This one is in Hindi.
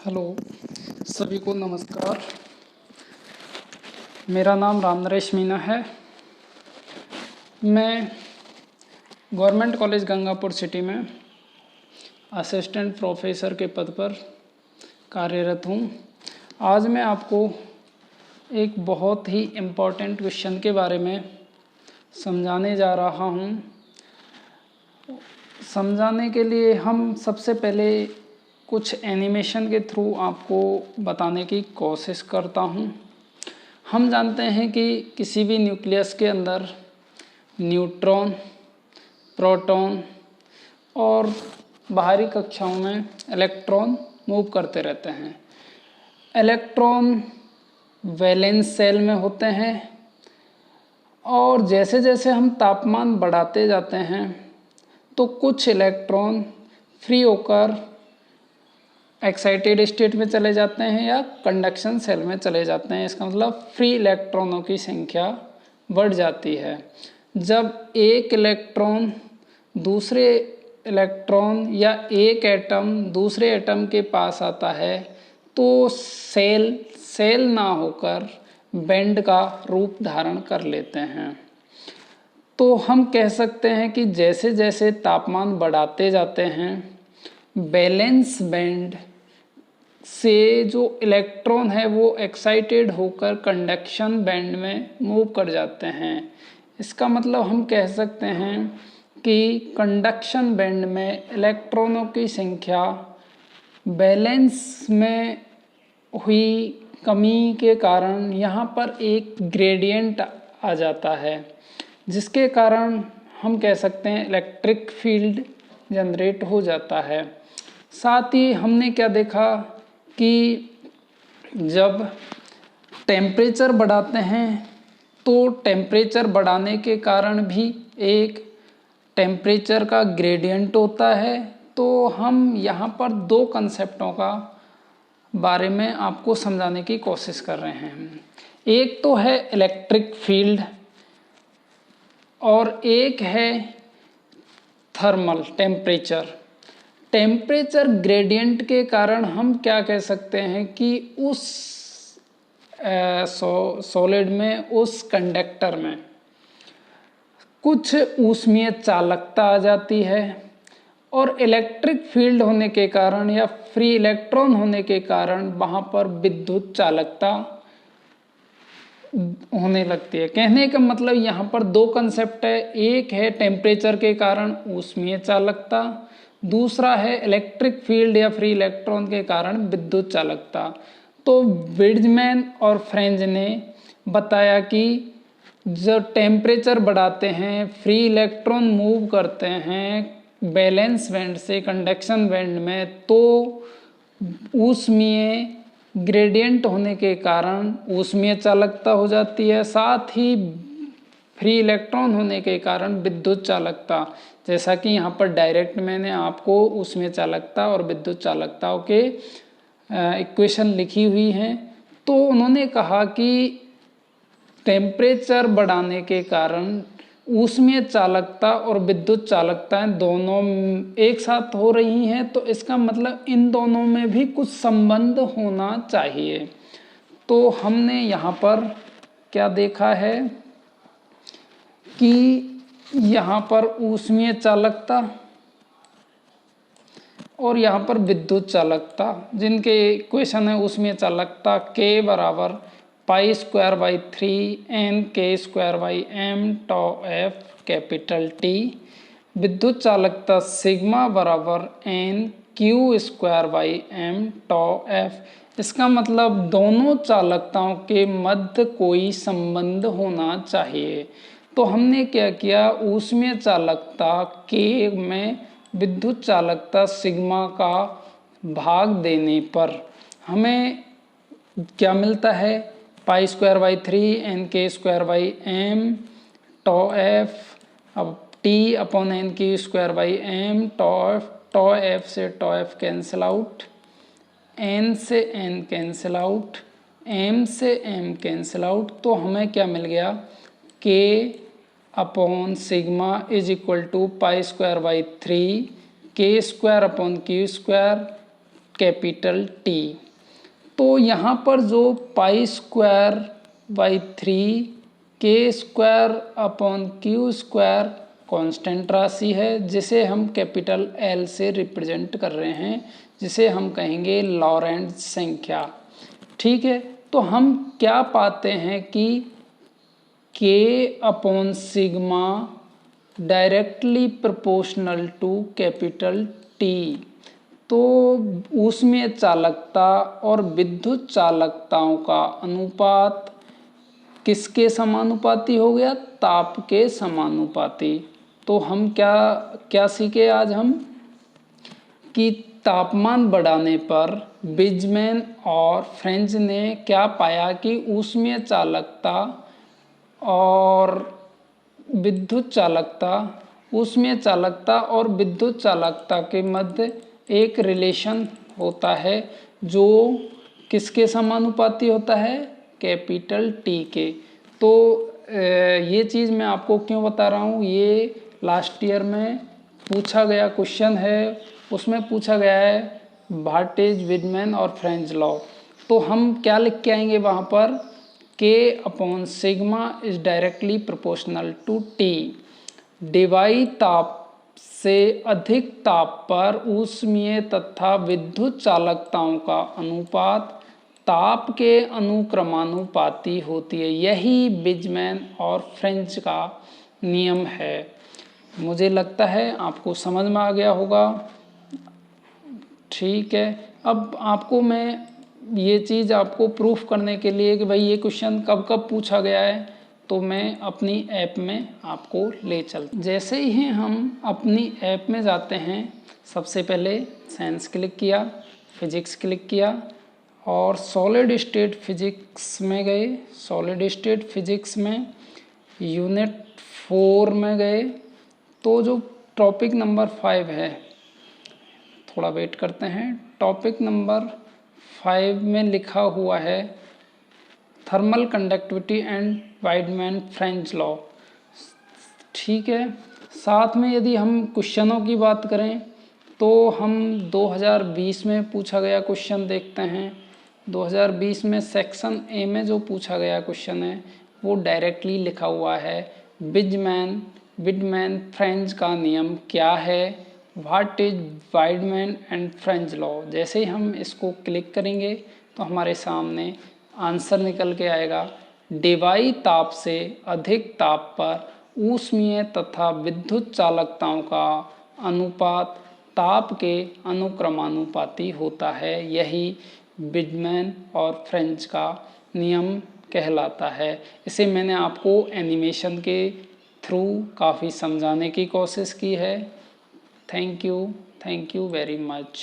हेलो, सभी को नमस्कार। मेरा नाम राम नरेश मीना है। मैं गवर्नमेंट कॉलेज गंगापुर सिटी में असिस्टेंट प्रोफेसर के पद पर कार्यरत हूँ। आज मैं आपको एक बहुत ही इम्पोर्टेंट क्वेश्चन के बारे में समझाने जा रहा हूँ। समझाने के लिए हम सबसे पहले कुछ एनिमेशन के थ्रू आपको बताने की कोशिश करता हूँ। हम जानते हैं कि किसी भी न्यूक्लियस के अंदर न्यूट्रॉन, प्रोटॉन और बाहरी कक्षाओं में इलेक्ट्रॉन मूव करते रहते हैं। इलेक्ट्रॉन वैलेंस सेल में होते हैं और जैसे जैसे हम तापमान बढ़ाते जाते हैं तो कुछ इलेक्ट्रॉन फ्री होकर एक्साइटेड स्टेट में चले जाते हैं या कंडक्शन सेल में चले जाते हैं। इसका मतलब फ्री इलेक्ट्रॉनों की संख्या बढ़ जाती है। जब एक इलेक्ट्रॉन दूसरे इलेक्ट्रॉन या एक एटम दूसरे एटम के पास आता है तो सेल ना होकर बैंड का रूप धारण कर लेते हैं। तो हम कह सकते हैं कि जैसे जैसे तापमान बढ़ाते जाते हैं बैलेंस बैंड से जो इलेक्ट्रॉन है वो एक्साइटेड होकर कंडक्शन बैंड में मूव कर जाते हैं। इसका मतलब हम कह सकते हैं कि कंडक्शन बैंड में इलेक्ट्रॉनों की संख्या बैलेंस में हुई कमी के कारण यहाँ पर एक ग्रेडियंट आ जाता है, जिसके कारण हम कह सकते हैं इलेक्ट्रिक फील्ड जनरेट हो जाता है। साथ ही हमने क्या देखा कि जब टेम्परेचर बढ़ाते हैं तो टेम्परेचर बढ़ाने के कारण भी एक टेम्परेचर का ग्रेडियंट होता है। तो हम यहाँ पर दो कंसेप्टों का बारे में आपको समझाने की कोशिश कर रहे हैं। एक तो है इलेक्ट्रिक फील्ड और एक है थर्मल टेम्परेचर। टेम्परेचर ग्रेडियंट के कारण हम क्या कह सकते हैं कि उस सॉलिड में, उस कंडक्टर में कुछ ऊष्मीय चालकता आ जाती है और इलेक्ट्रिक फील्ड होने के कारण या फ्री इलेक्ट्रॉन होने के कारण वहाँ पर विद्युत चालकता होने लगती है। कहने का मतलब यहाँ पर दो कंसेप्ट है, एक है टेम्परेचर के कारण ऊष्मीय चालकता, दूसरा है इलेक्ट्रिक फील्ड या फ्री इलेक्ट्रॉन के कारण विद्युत चालकता। तो ब्रिड्जमैन और फ्रेंज ने बताया कि जब टेम्परेचर बढ़ाते हैं, फ्री इलेक्ट्रॉन मूव करते हैं बैलेंस बैंड से कंडक्शन बैंड में, तो ऊष्मीय ग्रेडियंट होने के कारण ऊष्मीय चालकता हो जाती है। साथ ही फ्री इलेक्ट्रॉन होने के कारण विद्युत चालकता, जैसा कि यहाँ पर डायरेक्ट मैंने आपको ऊष्मीय चालकता और विद्युत चालकताओं के इक्वेशन लिखी हुई हैं। तो उन्होंने कहा कि टेम्परेचर बढ़ाने के कारण ऊष्मीय चालकता और विद्युत चालकताएं दोनों एक साथ हो रही हैं, तो इसका मतलब इन दोनों में भी कुछ संबंध होना चाहिए। तो हमने यहाँ पर क्या देखा है कि यहाँ पर ऊष्मीय चालकता और यहाँ पर विद्युत चालकता, जिनके इक्वेशन है ऊष्मीय चालकता K बराबर पाई square by 3 N/K² tau F capital T, विद्युत चालकता सिग्मा बराबर N/Q² tau F। इसका मतलब दोनों चालकताओं के मध्य कोई संबंध होना चाहिए। तो हमने क्या किया, ऊष्मीय चालकता K में विद्युत चालकता सिग्मा का भाग देने पर हमें क्या मिलता है, pi square by 3 N/K² tau F, अब T upon N/Q² tau F से tau F cancel out, N से N कैंसिल आउट, M से M कैंसिल आउट। तो हमें क्या मिल गया, K upon sigma is equal to pi square by 3 K² upon Q² capital T. तो यहाँ पर जो pi square by 3 K square upon Q square constant राशि है, जिसे हम कैपिटल एल से रिप्रेजेंट कर रहे हैं, जिसे हम कहेंगे लॉरेंट संख्या। ठीक है, तो हम क्या पाते हैं कि K upon sigma directly proportional to capital T. तो ऊष्मीय चालकता और विद्युत चालकताओं का अनुपात किसके समानुपाती हो गया? ताप के समानुपाती। तो हम क्या क्या सीखे आज हम कि तापमान बढ़ाने पर बिजमैन और फ्रेंच ने क्या पाया कि ऊष्मीय चालकता और विद्युत चालकता, ऊष्मीय चालकता और विद्युत चालकता के मध्य एक रिलेशन होता है जो किसके समानुपाती होता है? कैपिटल टी के। तो ये चीज़ मैं आपको क्यों बता रहा हूँ, ये लास्ट ईयर में पूछा गया क्वेश्चन है, उसमें पूछा गया है वार्टेज, विडमैन और फ्रेंच लॉ। तो हम क्या लिख के आएंगे वहाँ पर? K upon sigma is directly proportional to T. डिवाई ताप से अधिक ताप पर ऊष्मीय तथा विद्युत चालकताओं का अनुपात ताप के अनुक्रमानुपाती होती है। यही बिजमैन और फ्रेंच का नियम है। मुझे लगता है आपको समझ में आ गया होगा। ठीक है, अब आपको मैं ये चीज़ आपको प्रूफ करने के लिए कि भाई ये क्वेश्चन कब कब पूछा गया है, तो मैं अपनी ऐप में आपको ले चलता। जैसे ही हम अपनी ऐप में जाते हैं, सबसे पहले साइंस क्लिक किया, फिजिक्स क्लिक किया और सॉलिड स्टेट फिजिक्स में गए। सॉलिड स्टेट फिजिक्स में यूनिट 4 में गए। तो जो टॉपिक नंबर 5 है, थोड़ा वेट करते हैं, टॉपिक नंबर 5 में लिखा हुआ है thermal conductivity and Wiedemann French law. ठीक है, साथ में यदि हम क्वेश्चनों की बात करें तो हम 2020 में पूछा गया क्वेश्चन देखते हैं। 2020 में सेक्शन ए में जो पूछा गया क्वेश्चन है वो डायरेक्टली लिखा हुआ है बिजमैन विडमैन फ्रेंच का नियम क्या है, what is Wiedemann and French law. जैसे ही हम इसको क्लिक करेंगे तो हमारे सामने आंसर निकल के आएगा। डिवाई ताप से अधिक ताप पर ऊष्मीय तथा विद्युत चालकताओं का अनुपात ताप के अनुक्रमानुपाती होता है। यही बिजमैन और फ्रेंच का नियम कहलाता है। इसे मैंने आपको एनिमेशन के थ्रू काफ़ी समझाने की कोशिश की है। Thank you very much.